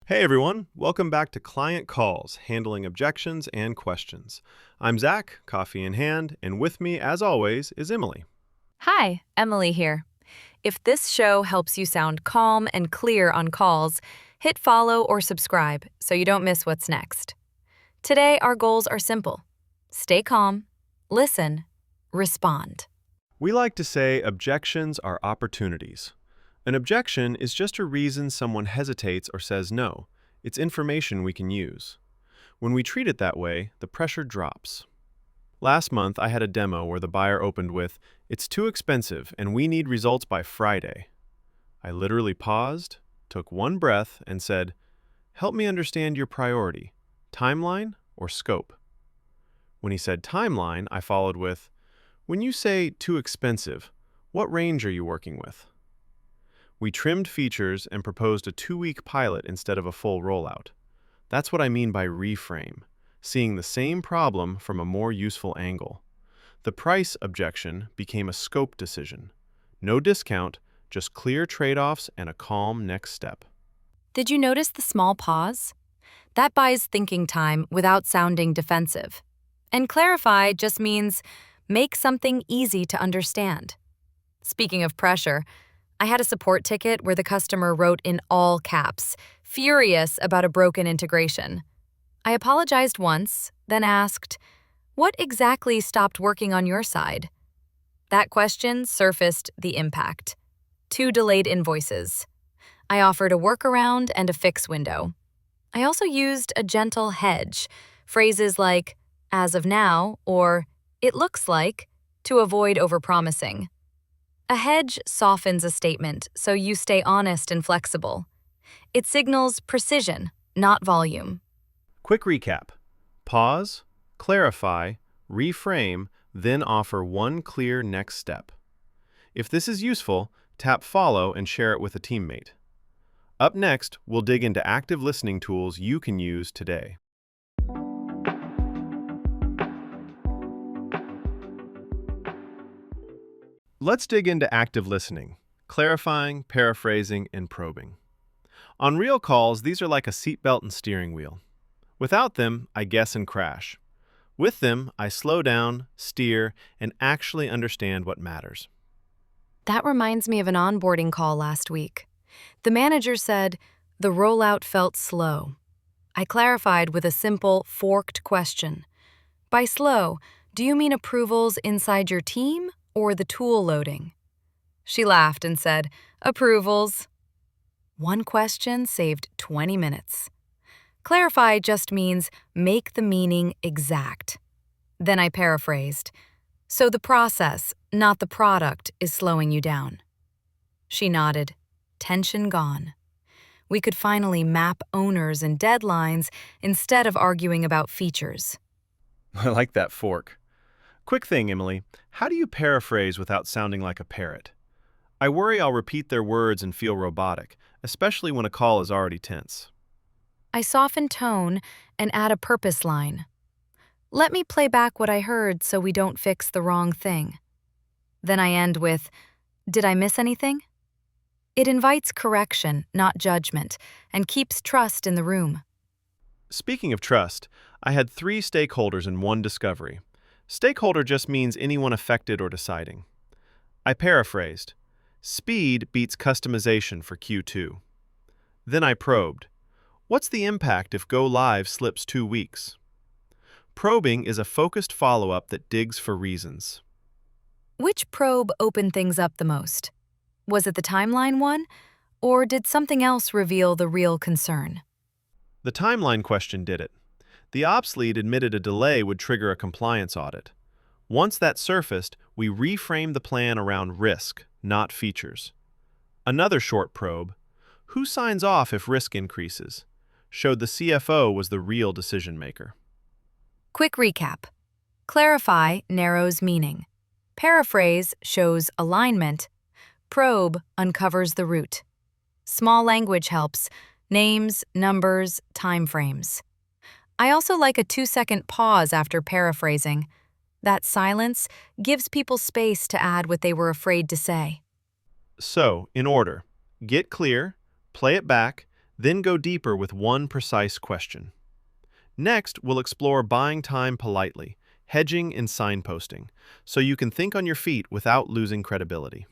Hey everyone, welcome back to Client Calls, handling objections and questions. I'm Zach, coffee in hand, and with me, as always, is Emily. Hi, Emily here. If this show helps you sound calm and clear on calls, hit follow or subscribe so you don't miss what's next. Today, our goals are simple. Stay calm, listen, respond. We like to say objections are opportunities. An objection is just a reason someone hesitates or says no. It's information we can use. When we treat it that way, the pressure drops. Last month, I had a demo where the buyer opened with, "It's too expensive and we need results by Friday." I literally paused, took one breath, and said, "Help me understand your priority, timeline or scope?" When he said timeline, I followed with, "When you say too expensive, what range are you working with?" We trimmed features and proposed a 2-week pilot instead of a full rollout. That's what I mean by reframe, seeing the same problem from a more useful angle. The price objection became a scope decision. No discount, just clear trade-offs and a calm next step. Did you notice the small pause? That buys thinking time without sounding defensive. And clarify just means make something easy to understand. Speaking of pressure, I had a support ticket where the customer wrote in all caps, furious about a broken integration. I apologized once, then asked, "What exactly stopped working on your side?" That question surfaced the impact. 2 delayed invoices. I offered a workaround and a fix window. I also used a gentle hedge, phrases like, "as of now," or "it looks like," to avoid overpromising. A hedge softens a statement so you stay honest and flexible. It signals precision, not volume. Quick recap. Pause, clarify, reframe, then offer one clear next step. If this is useful, tap follow and share it with a teammate. Up next, we'll dig into active listening tools you can use today. Let's dig into active listening, clarifying, paraphrasing, and probing. On real calls, these are like a seatbelt and steering wheel. Without them, I guess and crash. With them, I slow down, steer, and actually understand what matters. That reminds me of an onboarding call last week. The manager said, "The rollout felt slow." I clarified with a simple, forked question. By slow, do you mean approvals inside your team or the tool loading? She laughed and said, "Approvals." One question saved 20 minutes. Clarify just means make the meaning exact. Then I paraphrased, "So the process, not the product, is slowing you down." She nodded, tension gone. We could finally map owners and deadlines instead of arguing about features. I like that fork. Quick thing, Emily. How do you paraphrase without sounding like a parrot? I worry I'll repeat their words and feel robotic, especially when a call is already tense. I soften tone and add a purpose line. Let me play back what I heard so we don't fix the wrong thing. Then I end with, "Did I miss anything?" It invites correction, not judgment, and keeps trust in the room. Speaking of trust, I had 3 stakeholders in one discovery. Stakeholder just means anyone affected or deciding. I paraphrased, "Speed beats customization for Q2." Then I probed, "What's the impact if go live slips 2 weeks?" Probing is a focused follow-up that digs for reasons. Which probe opened things up the most? Was it the timeline one, or did something else reveal the real concern? The timeline question did it. The ops lead admitted a delay would trigger a compliance audit. Once that surfaced, we reframed the plan around risk, not features. Another short probe, who signs off if risk increases, showed the CFO was the real decision maker. Quick recap. Clarify narrows meaning. Paraphrase shows alignment. Probe uncovers the root. Small language helps. Names, numbers, timeframes. I also like a 2-second pause after paraphrasing. That silence gives people space to add what they were afraid to say. So, in order, get clear, play it back, then go deeper with one precise question. Next, we'll explore buying time politely, hedging and signposting, so you can think on your feet without losing credibility.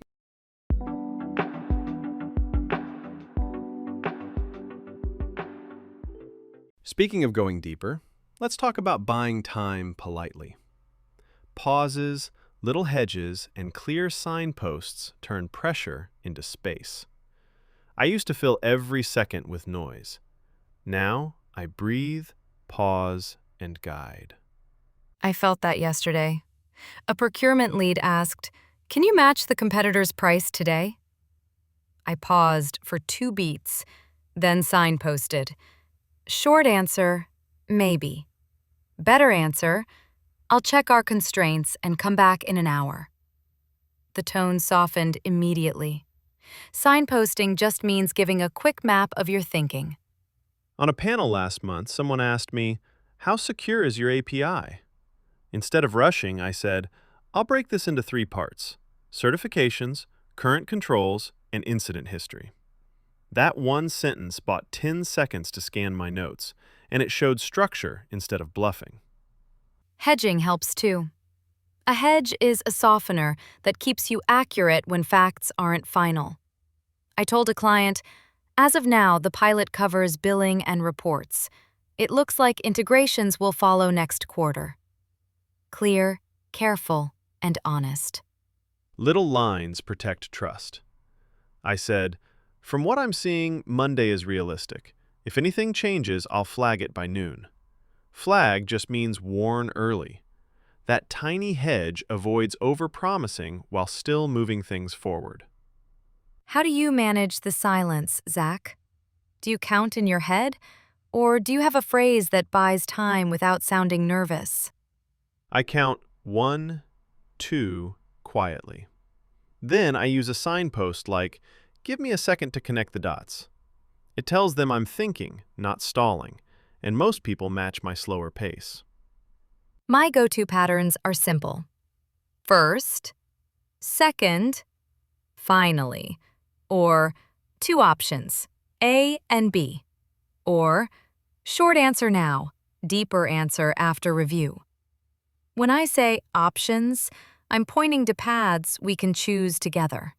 Speaking of going deeper, let's talk about buying time politely. Pauses, little hedges, and clear signposts turn pressure into space. I used to fill every second with noise. Now, I breathe, pause, and guide. I felt that yesterday. A procurement lead asked, "Can you match the competitor's price today?" I paused for 2 beats, then signposted. Short answer, maybe. Better answer, I'll check our constraints and come back in an hour. The tone softened immediately. Signposting just means giving a quick map of your thinking. On a panel last month, someone asked me, "How secure is your API?" Instead of rushing, I said, "I'll break this into 3 parts: certifications, current controls, and incident history." That one sentence bought 10 seconds to scan my notes, and it showed structure instead of bluffing. Hedging helps too. A hedge is a softener that keeps you accurate when facts aren't final. I told a client, "As of now, the pilot covers billing and reports. It looks like integrations will follow next quarter." Clear, careful, and honest. Little lines protect trust. I said, "From what I'm seeing, Monday is realistic. If anything changes, I'll flag it by noon." Flag just means warn early. That tiny hedge avoids overpromising while still moving things forward. How do you manage the silence, Zach? Do you count in your head, or do you have a phrase that buys time without sounding nervous? I count 1, 2 quietly. Then I use a signpost like, "Give me a second to connect the dots." It tells them I'm thinking, not stalling, and most people match my slower pace. My go-to patterns are simple. First, second, finally, or 2 options, A and B, or short answer now, deeper answer after review. When I say options, I'm pointing to paths we can choose together.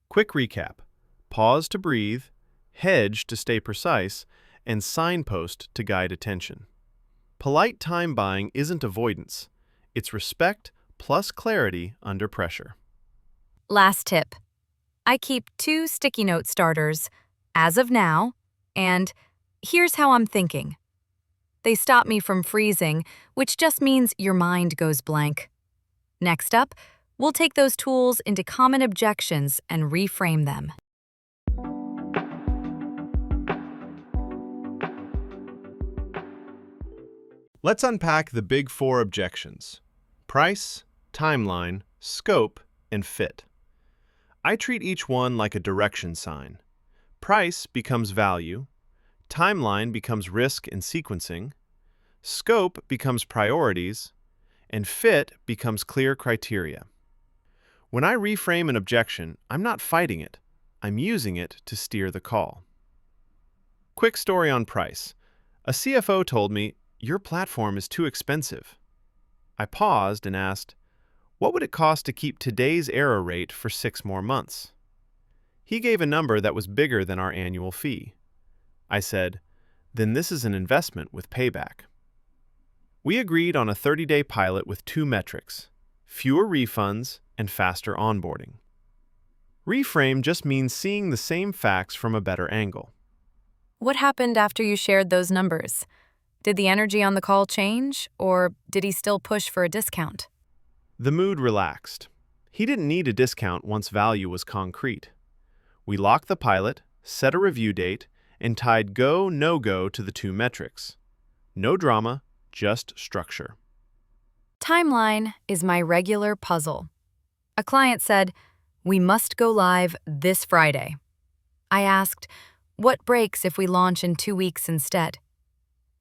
Quick recap: pause to breathe, hedge to stay precise, and signpost to guide attention. Polite time buying isn't avoidance. It's respect plus clarity under pressure. Last tip. I keep 2 sticky note starters, "As of now," and "Here's how I'm thinking." They stop me from freezing, which just means your mind goes blank. Next up, we'll take those tools into common objections and reframe them. Let's unpack the big 4 objections: price, timeline, scope, and fit. I treat each one like a direction sign. Price becomes value, timeline becomes risk and sequencing, scope becomes priorities, and fit becomes clear criteria. When I reframe an objection, I'm not fighting it. I'm using it to steer the call. Quick story on price. A CFO told me, "Your platform is too expensive." I paused and asked, "What would it cost to keep today's error rate for 6 more months?" He gave a number that was bigger than our annual fee. I said, "Then this is an investment with payback." We agreed on a 30-day pilot with 2 metrics: fewer refunds and faster onboarding. Reframe just means seeing the same facts from a better angle. What happened after you shared those numbers? Did the energy on the call change, or did he still push for a discount? The mood relaxed. He didn't need a discount once value was concrete. We locked the pilot, set a review date, and tied go, no-go to the 2 metrics. No drama, just structure. Timeline is my regular puzzle. A client said, "We must go live this Friday." I asked, "What breaks if we launch in 2 weeks instead?"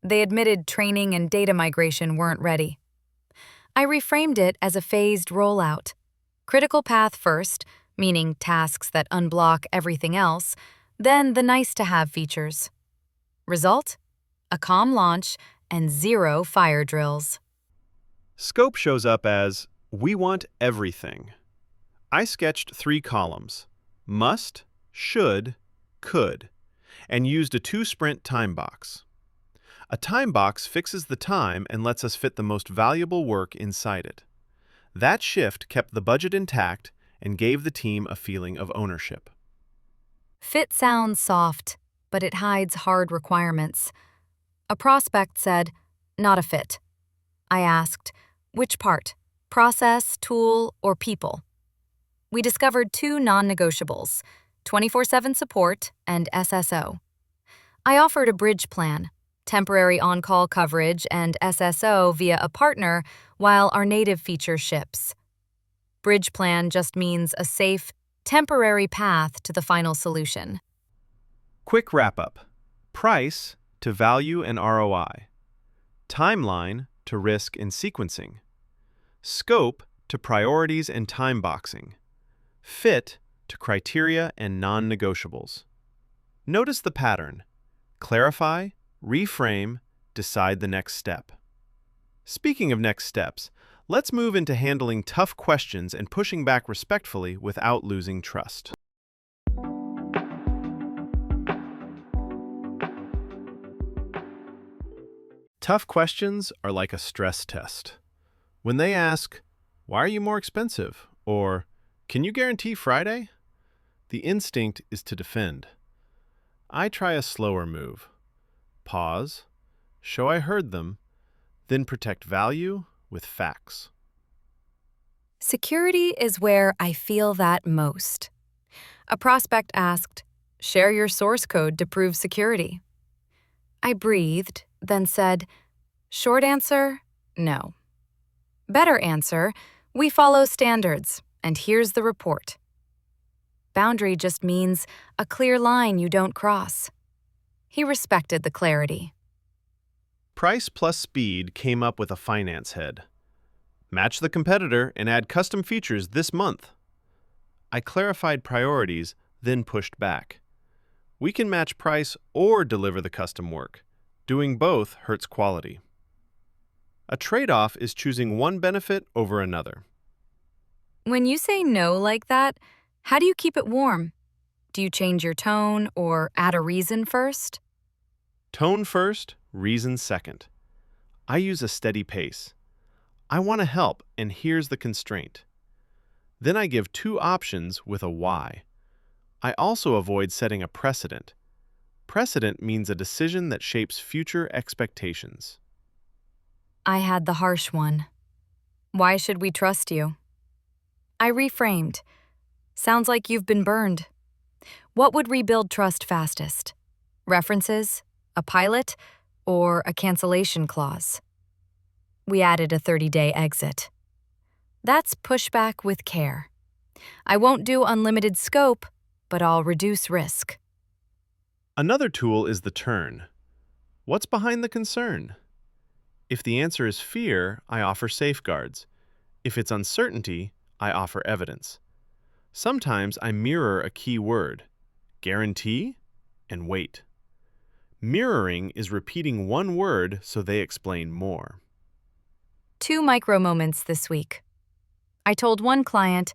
They admitted training and data migration weren't ready. I reframed it as a phased rollout. Critical path first, meaning tasks that unblock everything else, Then the nice-to-have features. Result? A calm launch and 0 fire drills. Scope shows up as, we want everything. I sketched 3 columns, must, should, could, and used a 2-sprint time box. A time box fixes the time and lets us fit the most valuable work inside it. That shift kept the budget intact and gave the team a feeling of ownership. Fit sounds soft, but it hides hard requirements. A prospect said, "Not a fit." I asked, "Which part? Process, tool, or people?" We discovered 2 non-negotiables, 24/7 support and SSO. I offered a bridge plan, temporary on-call coverage and SSO via a partner while our native feature ships. Bridge plan just means a safe, temporary path to the final solution. Quick wrap-up. Price to value and ROI. Timeline to risk and sequencing. Scope to priorities and time boxing. Fit to criteria and non-negotiables. Notice the pattern. Clarify, reframe, decide the next step. Speaking of next steps, let's move into handling tough questions and pushing back respectfully without losing trust. Tough questions are like a stress test. When they ask, "Why are you more expensive?" or "Can you guarantee Friday?" the instinct is to defend. I try a slower move. Pause, show I heard them, then protect value with facts. Security is where I feel that most. A prospect asked, "Share your source code to prove security." I breathed, then said, "Short answer, no. Better answer, we follow standards, and here's the report." Boundary just means a clear line you don't cross. He respected the clarity. Price plus speed came up with a finance head. Match the competitor and add custom features this month. I clarified priorities, then pushed back. We can match price or deliver the custom work. Doing both hurts quality. A trade-off is choosing one benefit over another. When you say no like that, how do you keep it warm? Do you change your tone or add a reason first? Tone first, reason second. I use a steady pace. I want to help, and here's the constraint. Then I give 2 options with a why. I also avoid setting a precedent. Precedent means a decision that shapes future expectations. I had the harsh one. "Why should we trust you?" I reframed. "Sounds like you've been burned. What would rebuild trust fastest? References, a pilot, or a cancellation clause?" We added a 30-day exit. That's pushback with care. I won't do unlimited scope, but I'll reduce risk. Another tool is the turn. What's behind the concern? If the answer is fear, I offer safeguards. If it's uncertainty, I offer evidence. Sometimes I mirror a key word, guarantee, and wait. Mirroring is repeating one word so they explain more. 2 micro moments this week. I told one client,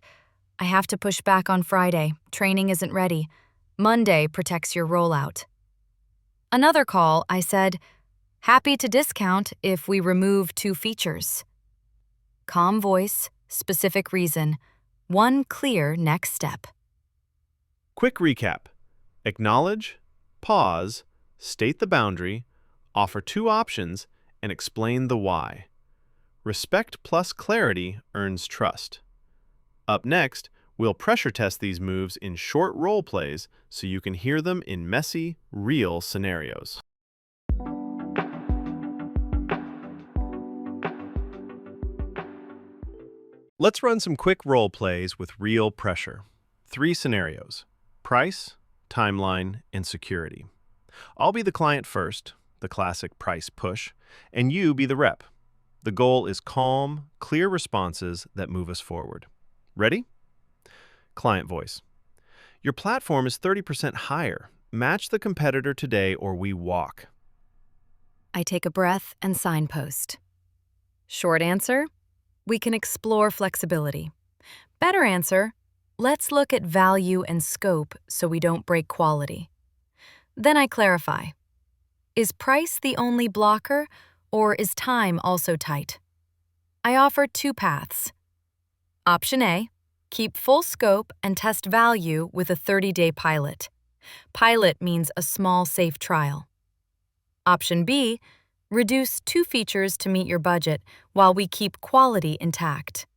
"I have to push back on Friday. Training isn't ready. Monday protects your rollout." Another call, I said, "Happy to discount if we remove 2 features." Calm voice, specific reason, one clear next step. Quick recap. Acknowledge, pause, state the boundary, offer 2 options, and explain the why. Respect plus clarity earns trust. Up next, we'll pressure test these moves in short role plays so you can hear them in messy, real scenarios. Let's run some quick role plays with real pressure. 3 scenarios: price, timeline, and security. I'll be the client first, the classic price push, and you be the rep. The goal is calm, clear responses that move us forward. Ready? Client voice. Your platform is 30% higher. Match the competitor today or we walk. I take a breath and signpost. Short answer, we can explore flexibility. Better answer, let's look at value and scope so we don't break quality. Then I clarify. Is price the only blocker, or is time also tight? I offer two paths. Option A, keep full scope and test value with a 30-day pilot. Pilot means a small, safe trial. Option B, reduce 2 features to meet your budget while we keep quality intact.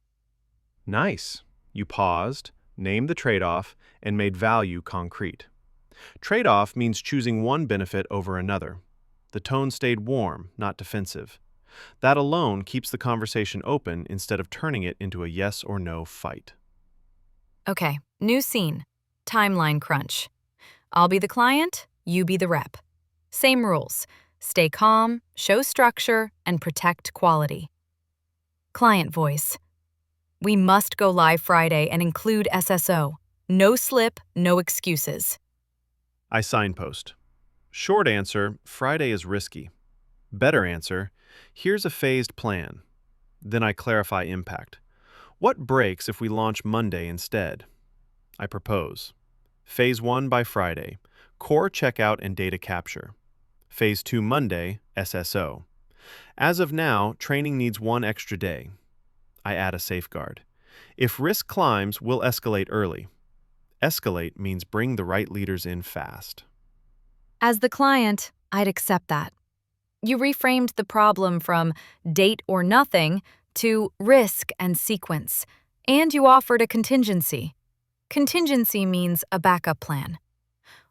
Nice. You paused, named the trade-off, and made value concrete. Trade-off means choosing one benefit over another. The tone stayed warm, not defensive. That alone keeps the conversation open instead of turning it into a yes or no fight. Okay, new scene. Timeline crunch. I'll be the client, you be the rep. Same rules. Stay calm, show structure, and protect quality. Client voice. We must go live Friday and include SSO. No slip, no excuses. I signpost. Short answer, Friday is risky. Better answer, here's a phased plan. Then I clarify impact. What breaks if we launch Monday instead? I propose. Phase 1 by Friday, core checkout and data capture. Phase 2 Monday, SSO. As of now, training needs 1 extra day. I add a safeguard. If risk climbs, we'll escalate early. Escalate means bring the right leaders in fast. As the client, I'd accept that. You reframed the problem from date or nothing to risk and sequence, and you offered a contingency. Contingency means a backup plan.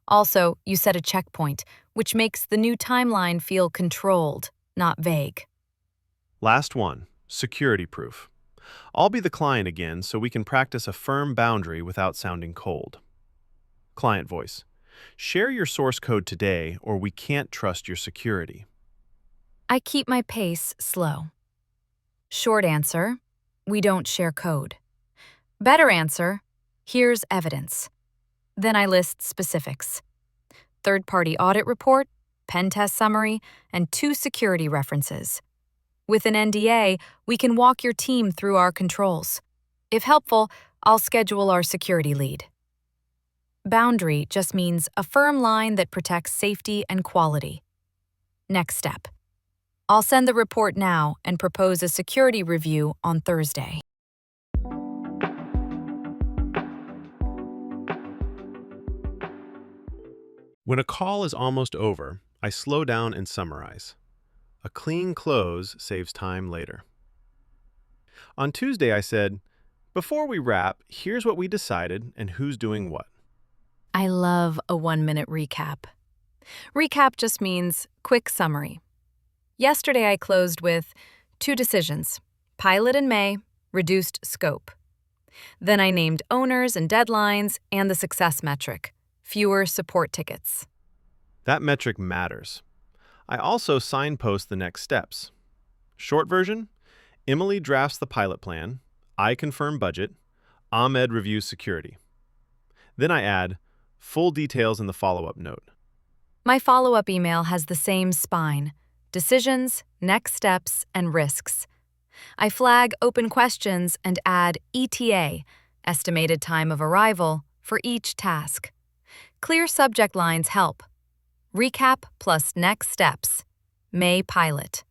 Also, you set a checkpoint, which makes the new timeline feel controlled, not vague. Last one, security proof. I'll be the client again so we can practice a firm boundary without sounding cold. Client voice. Share your source code today or we can't trust your security. I keep my pace slow. Short answer, we don't share code. Better answer, here's evidence. Then I list specifics. Third-party audit report, pen test summary, and 2 security references. With an NDA, we can walk your team through our controls. If helpful, I'll schedule our security lead. Boundary just means a firm line that protects safety and quality. Next step. I'll send the report now and propose a security review on Thursday. When a call is almost over, I slow down and summarize. A clean close saves time later. On Tuesday, I said, before we wrap, here's what we decided and who's doing what. I love a 1-minute recap. Recap just means quick summary. Yesterday I closed with 2 decisions, pilot in May, reduced scope. Then I named owners and deadlines and the success metric, fewer support tickets. That metric matters. I also signpost the next steps. Short version, Emily drafts the pilot plan, I confirm budget, Ahmed reviews security. Then I add, full details in the follow-up note. My follow-up email has the same spine, decisions, next steps, and risks. I flag open questions and add ETA, estimated time of arrival, for each task. Clear subject lines help. Recap plus next steps. May pilot.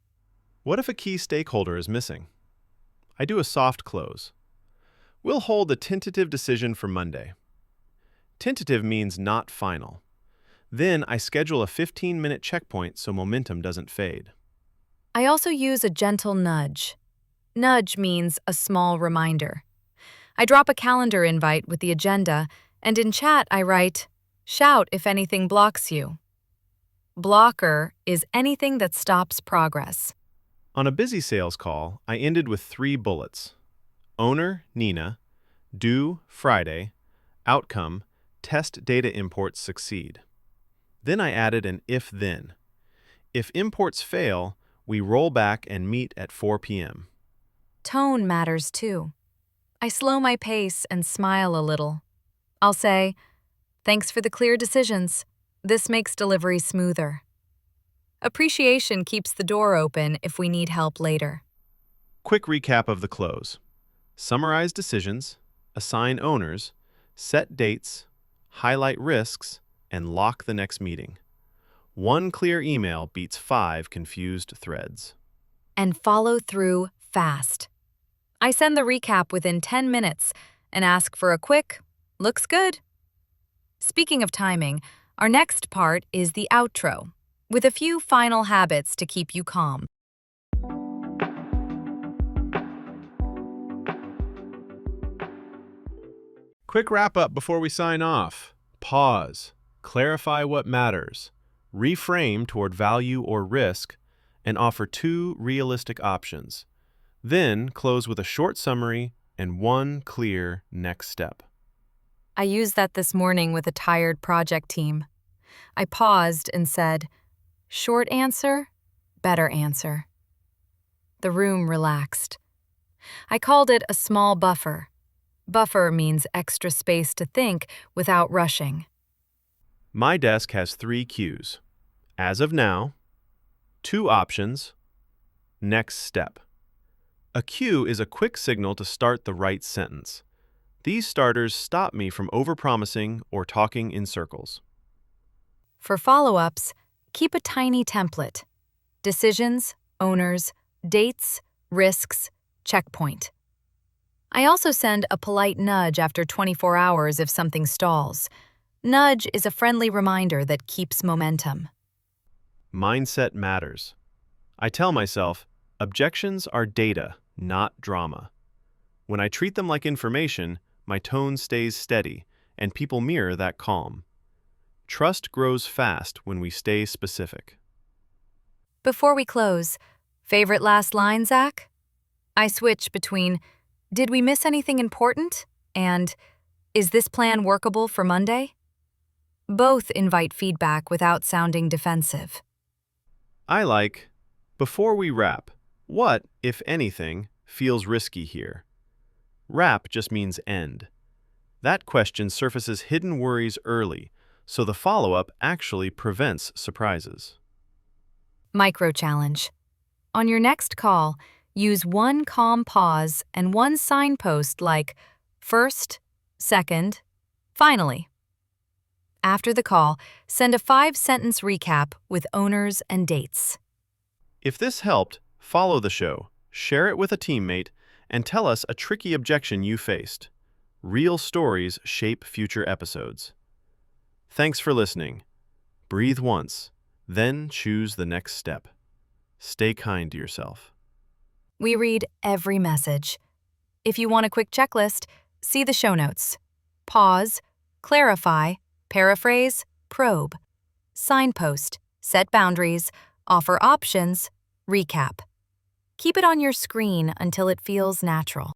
What if a key stakeholder is missing? I do a soft close. We'll hold a tentative decision for Monday. Tentative means not final. Then I schedule a 15-minute checkpoint so momentum doesn't fade. I also use a gentle nudge. Nudge means a small reminder. I drop a calendar invite with the agenda, and in chat I write, shout if anything blocks you. Blocker is anything that stops progress. On a busy sales call, I ended with 3 bullets. Owner, Nina. Due, Friday. Outcome, test data imports succeed. Then I added an if-then. If imports fail, we roll back and meet at 4 p.m. Tone matters too. I slow my pace and smile a little. I'll say, thanks for the clear decisions. This makes delivery smoother. Appreciation keeps the door open if we need help later. Quick recap of the close. Summarize decisions, assign owners, set dates, highlight risks, and lock the next meeting. One clear email beats 5 confused threads. And follow through fast. I send the recap within 10 minutes and ask for a quick, "Looks good." Speaking of timing, our next part is the outro, with a few final habits to keep you calm. Quick wrap-up before we sign off. Pause. Clarify what matters. Reframe toward value or risk, and offer 2 realistic options. Then close with a short summary and 1 clear next step. I used that this morning with a tired project team. I paused and said, "Short answer, better answer." The room relaxed. I called it a small buffer. Buffer means extra space to think without rushing. My desk has 3 cues. As of now, 2 options, next step. A cue is a quick signal to start the right sentence. These starters stop me from overpromising or talking in circles. For follow-ups, keep a tiny template. Decisions, owners, dates, risks, checkpoint. I also send a polite nudge after 24 hours if something stalls. Nudge is a friendly reminder that keeps momentum. Mindset matters. I tell myself, objections are data, not drama. When I treat them like information, my tone stays steady, and people mirror that calm. Trust grows fast when we stay specific. Before we close, favorite last line, Zach? I switch between, "Did we miss anything important?" and, "Is this plan workable for Monday?" Both invite feedback without sounding defensive. I like, before we wrap, what, if anything, feels risky here? Wrap just means end. That question surfaces hidden worries early, so the follow-up actually prevents surprises. Micro challenge. On your next call, use 1 calm pause and 1 signpost like first, second, finally. After the call, send a 5-sentence recap with owners and dates. If this helped, follow the show, share it with a teammate, and tell us a tricky objection you faced. Real stories shape future episodes. Thanks for listening. Breathe once, then choose the next step. Stay kind to yourself. We read every message. If you want a quick checklist, see the show notes. Pause, clarify, paraphrase, probe. Signpost, set boundaries, offer options, recap. Keep it on your screen until it feels natural.